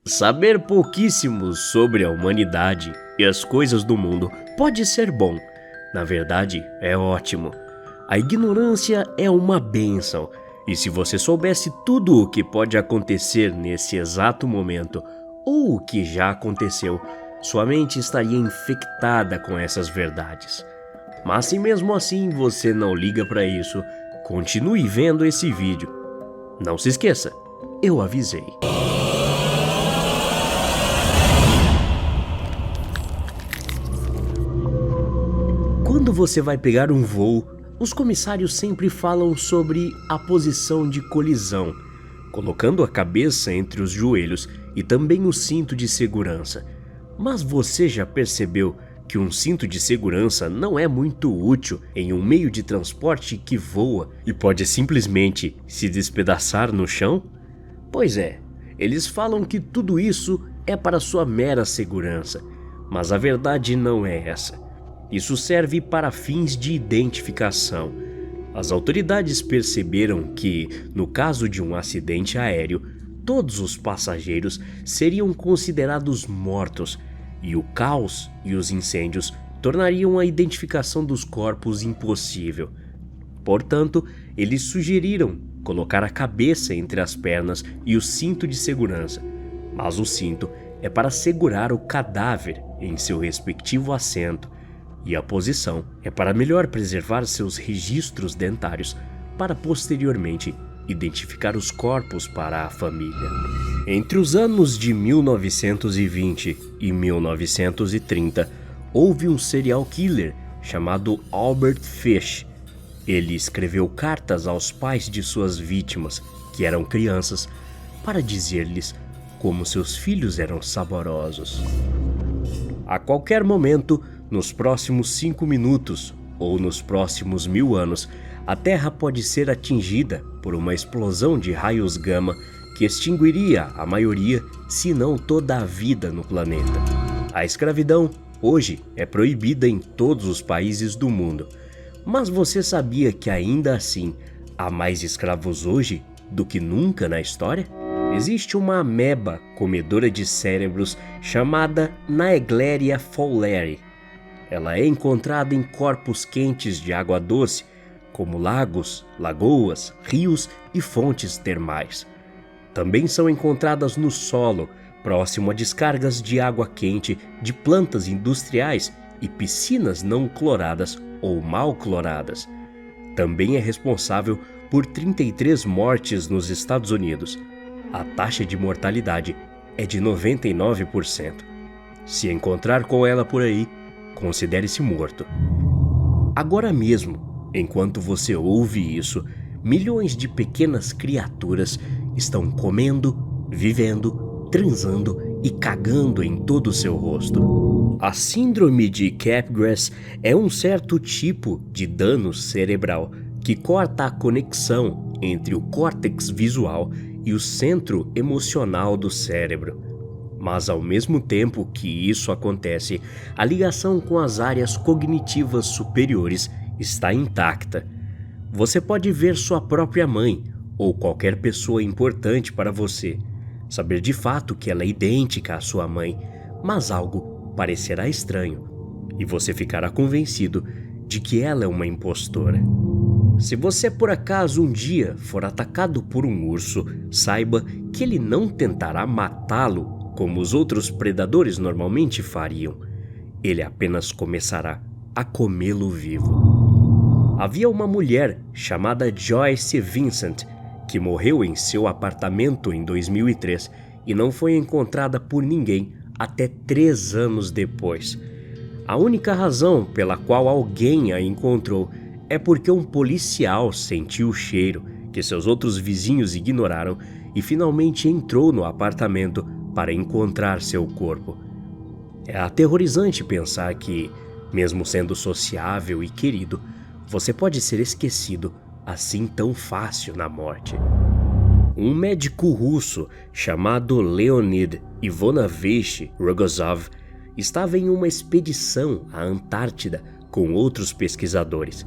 Saber pouquíssimo sobre a humanidade e as coisas do mundo pode ser bom. Na verdade, é ótimo. A ignorância é uma bênção, e se você soubesse tudo o que pode acontecer nesse exato momento, ou o que já aconteceu, sua mente estaria infectada com essas verdades. Mas se mesmo assim você não liga para isso, continue vendo esse vídeo. Não se esqueça, eu avisei. Quando você vai pegar um voo, os comissários sempre falam sobre a posição de colisão, colocando a cabeça entre os joelhos e também o cinto de segurança. Mas você já percebeu que um cinto de segurança não é muito útil em um meio de transporte que voa e pode simplesmente se despedaçar no chão? Pois é, eles falam que tudo isso é para sua mera segurança, mas a verdade não é essa. Isso serve para fins de identificação. As autoridades perceberam que, no caso de um acidente aéreo, todos os passageiros seriam considerados mortos, e o caos e os incêndios tornariam a identificação dos corpos impossível. Portanto, eles sugeriram colocar a cabeça entre as pernas e o cinto de segurança, mas o cinto é para segurar o cadáver em seu respectivo assento, e a posição é para melhor preservar seus registros dentários para posteriormente identificar os corpos para a família. Entre os anos de 1920 e 1930, houve um serial killer chamado Albert Fish. Ele escreveu cartas aos pais de suas vítimas, que eram crianças, para dizer-lhes como seus filhos eram saborosos. A qualquer momento, nos próximos 5 minutos ou nos próximos 1000 anos, a Terra pode ser atingida por uma explosão de raios gama que extinguiria a maioria, se não toda a vida no planeta. A escravidão, hoje, é proibida em todos os países do mundo. Mas você sabia que ainda assim há mais escravos hoje do que nunca na história? Existe uma ameba comedora de cérebros chamada Naegleria fowleri. Ela é encontrada em corpos quentes de água doce, como lagos, lagoas, rios e fontes termais. Também são encontradas no solo, próximo a descargas de água quente de plantas industriais e piscinas não cloradas ou mal cloradas. Também é responsável por 33 mortes nos Estados Unidos. A taxa de mortalidade é de 99%. Se encontrar com ela por aí, considere-se morto. Agora mesmo, enquanto você ouve isso, milhões de pequenas criaturas estão comendo, vivendo, transando e cagando em todo o seu rosto. A síndrome de Capgras é um certo tipo de dano cerebral que corta a conexão entre o córtex visual e o centro emocional do cérebro. Mas ao mesmo tempo que isso acontece, a ligação com as áreas cognitivas superiores está intacta. Você pode ver sua própria mãe ou qualquer pessoa importante para você, saber de fato que ela é idêntica à sua mãe, mas algo parecerá estranho e você ficará convencido de que ela é uma impostora. Se você por acaso um dia for atacado por um urso, saiba que ele não tentará matá-lo como os outros predadores normalmente fariam. Ele apenas começará a comê-lo vivo. Havia uma mulher chamada Joyce Vincent que morreu em seu apartamento em 2003 e não foi encontrada por ninguém até 3 anos depois. A única razão pela qual alguém a encontrou é porque um policial sentiu o cheiro que seus outros vizinhos ignoraram e finalmente entrou no apartamento para encontrar seu corpo. É aterrorizante pensar que, mesmo sendo sociável e querido, você pode ser esquecido assim tão fácil na morte. Um médico russo chamado Leonid Ivanovich Rogozov estava em uma expedição à Antártida com outros pesquisadores.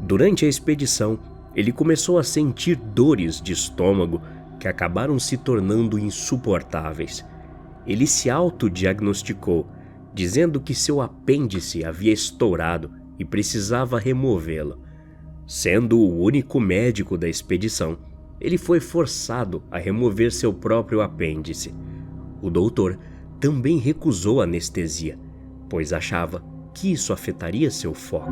Durante a expedição, ele começou a sentir dores de estômago que acabaram se tornando insuportáveis. ele se autodiagnosticou, dizendo que seu apêndice havia estourado e precisava removê-lo. Sendo o único médico da expedição, ele foi forçado a remover seu próprio apêndice. O doutor também recusou anestesia, pois achava que isso afetaria seu foco.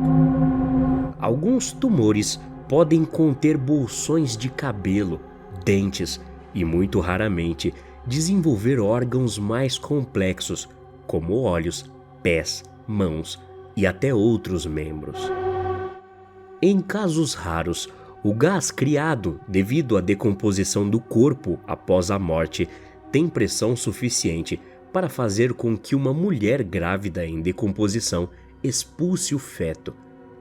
Alguns tumores podem conter bolsões de cabelo, dentes e, muito raramente, desenvolver órgãos mais complexos, como olhos, pés, mãos e até outros membros. Em casos raros, o gás criado devido à decomposição do corpo após a morte tem pressão suficiente para fazer com que uma mulher grávida em decomposição expulse o feto,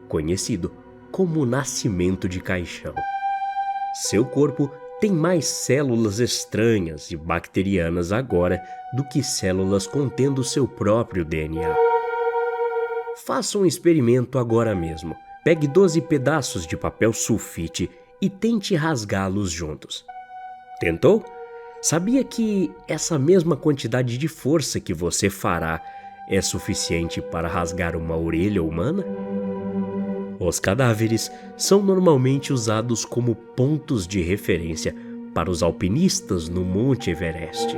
conhecido como nascimento de caixão. Seu corpo tem mais células estranhas e bacterianas agora do que células contendo seu próprio DNA. Faça um experimento agora mesmo. Pegue 12 pedaços de papel sulfite e tente rasgá-los juntos. Tentou? Sabia que essa mesma quantidade de força que você fará é suficiente para rasgar uma orelha humana? Os cadáveres são normalmente usados como pontos de referência para os alpinistas no Monte Everest.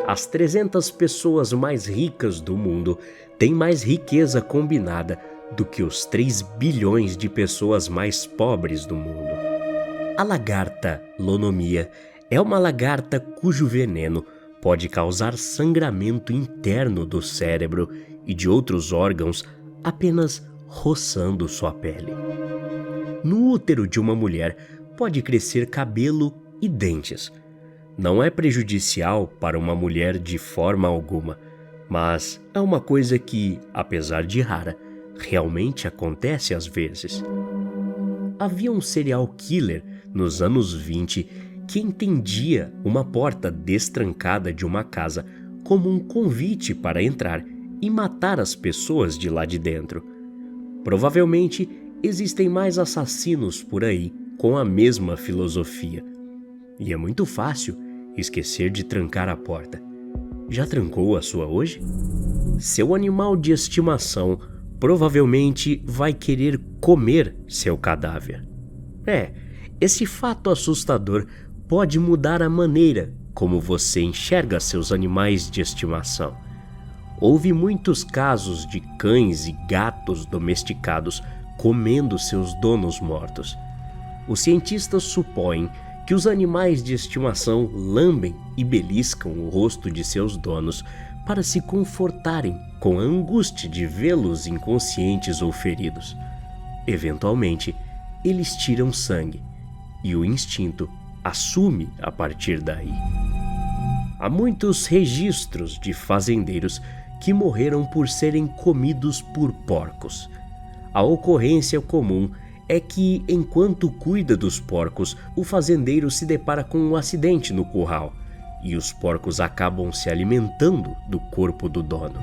As 300 pessoas mais ricas do mundo têm mais riqueza combinada do que os 3 bilhões de pessoas mais pobres do mundo. A lagarta Lonomia é uma lagarta cujo veneno pode causar sangramento interno do cérebro e de outros órgãos apenas roçando sua pele. No útero de uma mulher pode crescer cabelo e dentes. Não é prejudicial para uma mulher de forma alguma, mas é uma coisa que, apesar de rara, realmente acontece às vezes. Havia um serial killer nos anos 20 que entendia uma porta destrancada de uma casa como um convite para entrar e matar as pessoas de lá de dentro. Provavelmente existem mais assassinos por aí com a mesma filosofia. E é muito fácil esquecer de trancar a porta. Já trancou a sua hoje? Seu animal de estimação provavelmente vai querer comer seu cadáver. Esse fato assustador pode mudar a maneira como você enxerga seus animais de estimação. Houve muitos casos de cães e gatos domesticados comendo seus donos mortos. Os cientistas supõem que os animais de estimação lambem e beliscam o rosto de seus donos para se confortarem com a angústia de vê-los inconscientes ou feridos. Eventualmente, eles tiram sangue e o instinto assume a partir daí. Há muitos registros de fazendeiros que morreram por serem comidos por porcos. A ocorrência comum é que, enquanto cuida dos porcos, o fazendeiro se depara com um acidente no curral e os porcos acabam se alimentando do corpo do dono.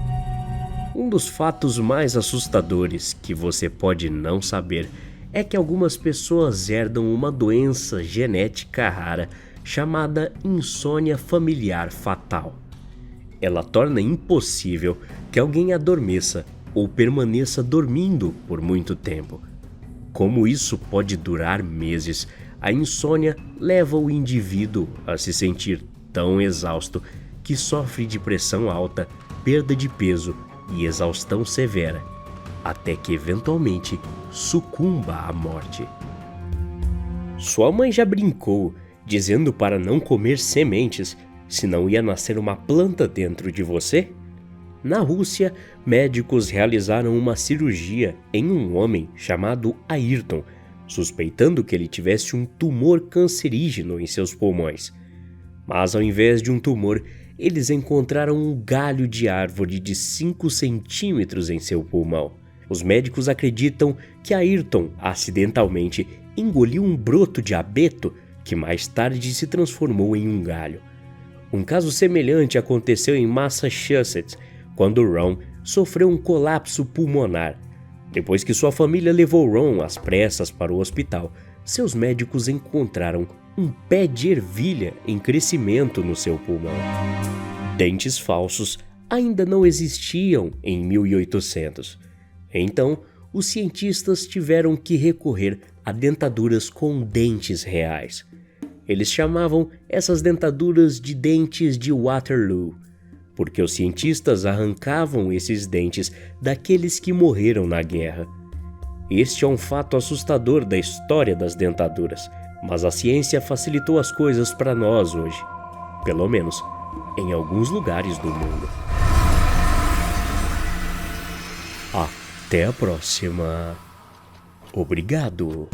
Um dos fatos mais assustadores que você pode não saber é que algumas pessoas herdam uma doença genética rara chamada insônia familiar fatal. Ela torna impossível que alguém adormeça ou permaneça dormindo por muito tempo. Como isso pode durar meses, a insônia leva o indivíduo a se sentir tão exausto que sofre de pressão alta, perda de peso e exaustão severa, até que eventualmente sucumba à morte. Sua mãe já brincou, dizendo para não comer sementes, senão ia nascer uma planta dentro de você? Na Rússia, médicos realizaram uma cirurgia em um homem chamado Ayrton, suspeitando que ele tivesse um tumor cancerígeno em seus pulmões. Mas ao invés de um tumor, eles encontraram um galho de árvore de 5 centímetros em seu pulmão. Os médicos acreditam que Ayrton acidentalmente engoliu um broto de abeto que mais tarde se transformou em um galho. Um caso semelhante aconteceu em Massachusetts, quando Ron sofreu um colapso pulmonar. Depois que sua família levou Ron às pressas para o hospital, seus médicos encontraram um pé de ervilha em crescimento no seu pulmão. Dentes falsos ainda não existiam em 1800. Então, os cientistas tiveram que recorrer a dentaduras com dentes reais. Eles chamavam essas dentaduras de dentes de Waterloo, porque os cientistas arrancavam esses dentes daqueles que morreram na guerra. Este é um fato assustador da história das dentaduras, mas a ciência facilitou as coisas para nós hoje, pelo menos em alguns lugares do mundo. Até a próxima. Obrigado.